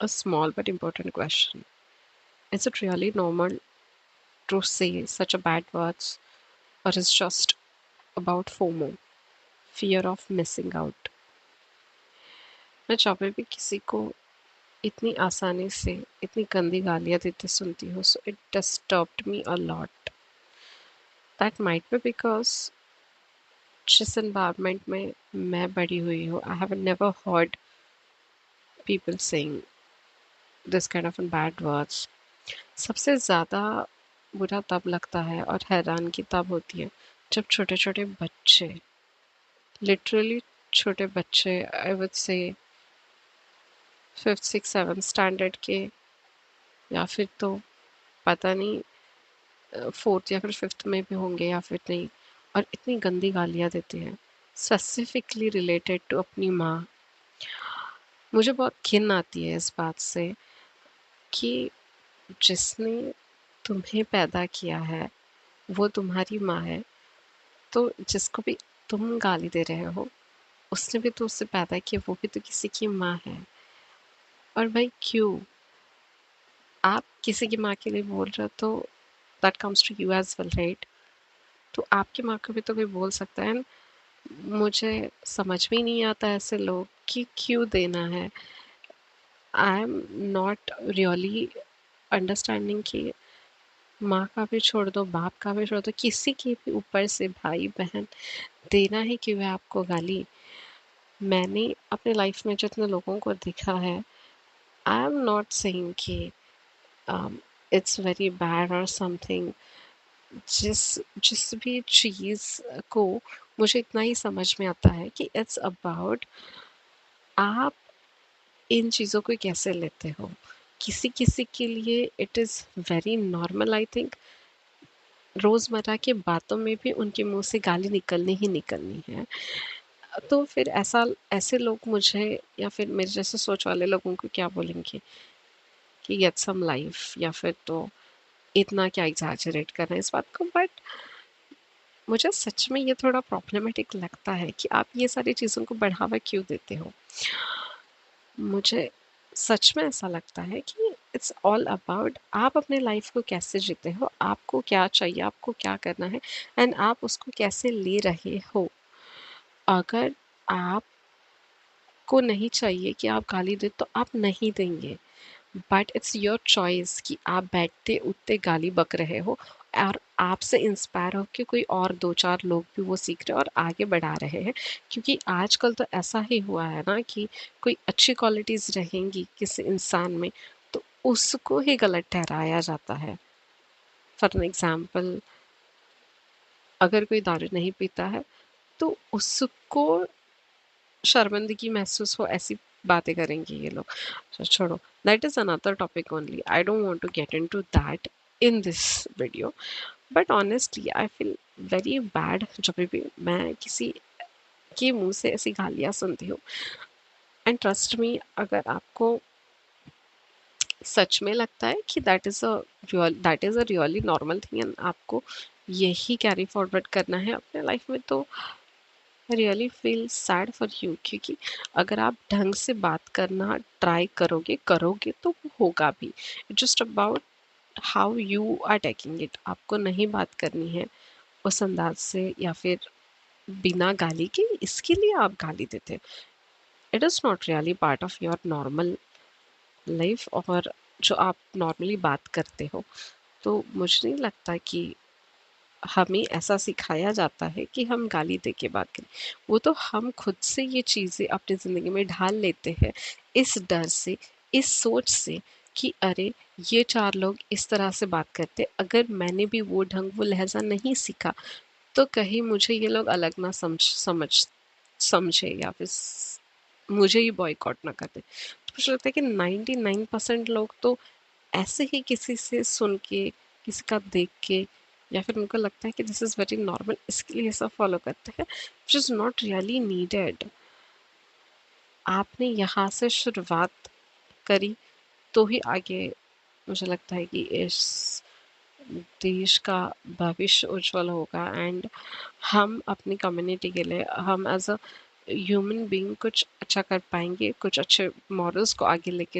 A small but important question. Is it really normal to say such a bad words, or is just about FOMO, fear of missing out? मैं जब भी किसी को इतनी आसानी से इतनी गंदी गालियाँ देते सुनती हूँ, so it disturbed me a lot. That might be because जिस environment में मैं बड़ी हुई हूँ, I have never heard people saying this kind of bad words. सबसे ज़्यादा बुरा तब लगता है और हैरानगी तब होती है जब छोटे-छोटे बच्चे, लिटरली छोटे बच्चे, I would say 5th 6th 7th standard के, या फिर तो पता नहीं 4th या फिर 5th में भी होंगे या फिर नहीं, और इतनी गंदी गालियाँ देते हैं स्पेसिफिकली रिलेटेड टू अपनी माँ। मुझे बहुत घिन आती है इस बात से कि जिसने तुम्हें पैदा किया है वो तुम्हारी माँ है, तो जिसको भी तुम गाली दे रहे हो उसने भी तो उससे पैदा किया, वो भी तो किसी की माँ है। और भाई क्यों आप किसी की माँ के लिए बोल रहे हो, तो that comes to you as well, right? तो आपकी माँ को भी तो कोई बोल सकता है। मुझे समझ में ही नहीं आता ऐसे लोग कि क्यों देना है। I am not really understanding कि माँ का भी छोड़ दो, बाप का भी छोड़ दो, किसी के भी ऊपर से भाई बहन देना ही क्यों है आपको गाली? मैंने अपने लाइफ में जितने लोगों को देखा है, आई एम नॉट सेइंग कि इट्स वेरी बैड और समथिंग। जिस जिस भी चीज़ को मुझे इतना ही समझ में आता है कि इट्स अबाउट आप इन चीज़ों को कैसे लेते हो। किसी किसी के लिए it is very normal, I think रोज़मर्रा की बातों में भी उनके मुंह से गाली निकलनी ही निकलनी है। तो फिर ऐसे लोग मुझे या फिर मेरे जैसे सोच वाले लोगों को क्या बोलेंगे कि गेट सम लाइफ, या फिर तो इतना क्या एग्जैजरेट कर रहे हैं इस बात को। बट मुझे सच में ये थोड़ा प्रॉब्लमेटिक लगता है कि आप ये सारी चीज़ों को बढ़ावा क्यों देते हो। मुझे सच में ऐसा लगता है कि इट्स ऑल अबाउट आप अपने लाइफ को कैसे जीते हो, आपको क्या चाहिए, आपको क्या करना है, एंड आप उसको कैसे ले रहे हो। अगर आपको नहीं चाहिए कि आप गाली दे तो आप नहीं देंगे, बट इट्स योर चॉइस कि आप बैठते उठते गाली बक रहे हो और आपसे इंस्पायर हो कि कोई और 2-4 लोग भी वो सीख रहे हैं और आगे बढ़ा रहे हैं। क्योंकि आजकल तो ऐसा ही हुआ है ना कि कोई अच्छी क्वालिटीज़ रहेंगी किसी इंसान में, तो उसको ही गलत ठहराया जाता है। फॉर एन एग्ज़ाम्पल, अगर कोई दारू नहीं पीता है, तो उसको शर्मिंदगी महसूस हो, ऐसी बातें करेंगे ये लोग। तो छोड़ो, that is another topic only. I don't want to get into that in this video. But honestly I feel very bad जब भी मैं किसी के मुँह से ऐसी गालियाँ सुनती हूँ। एंड ट्रस्ट मी, अगर आपको सच में लगता है कि that is a really normal thing and आपको यही कैरी फॉरवर्ड करना है अपने लाइफ में, तो really feel sad for you. क्योंकि अगर आप ढंग से बात करना ट्राई करोगे करोगे तो वो होगा भी। Just about how you are taking it. आपको नहीं बात करनी है उस अंदाज से या फिर बिना गाली के, इसके लिए आप गाली देते। It is not really part of your normal life, और जो आप नॉर्मली बात करते हो, तो मुझे नहीं लगता कि हमें ऐसा सिखाया जाता है कि हम गाली दे के बात करें। वो तो हम खुद से ये चीज़ें अपनी ज़िंदगी में ढाल लेते हैं, इस डर से, इस सोच से कि अरे! ये 4 लोग इस तरह से बात करते, अगर मैंने भी वो ढंग, वो लहज़ा नहीं सीखा, तो कहीं मुझे ये लोग अलग ना समझे या फिर मुझे ही बॉयकॉट ना कर दें। तो मुझे लगता है कि 99% लोग तो ऐसे ही किसी से सुन के, किसी का देख के, या फिर उनको लगता है कि दिस इज़ वेरी नॉर्मल, इसके लिए सब फॉलो करते हैं, which is not really needed. आपने यहाँ से शुरुआत करी तो ही आगे मुझे लगता है कि इस देश का भविष्य उज्जवल होगा, एंड हम अपनी कम्युनिटी के लिए, हम एज अ ह्यूमन बीइंग कुछ अच्छा कर पाएंगे, कुछ अच्छे मॉरल्स को आगे लेके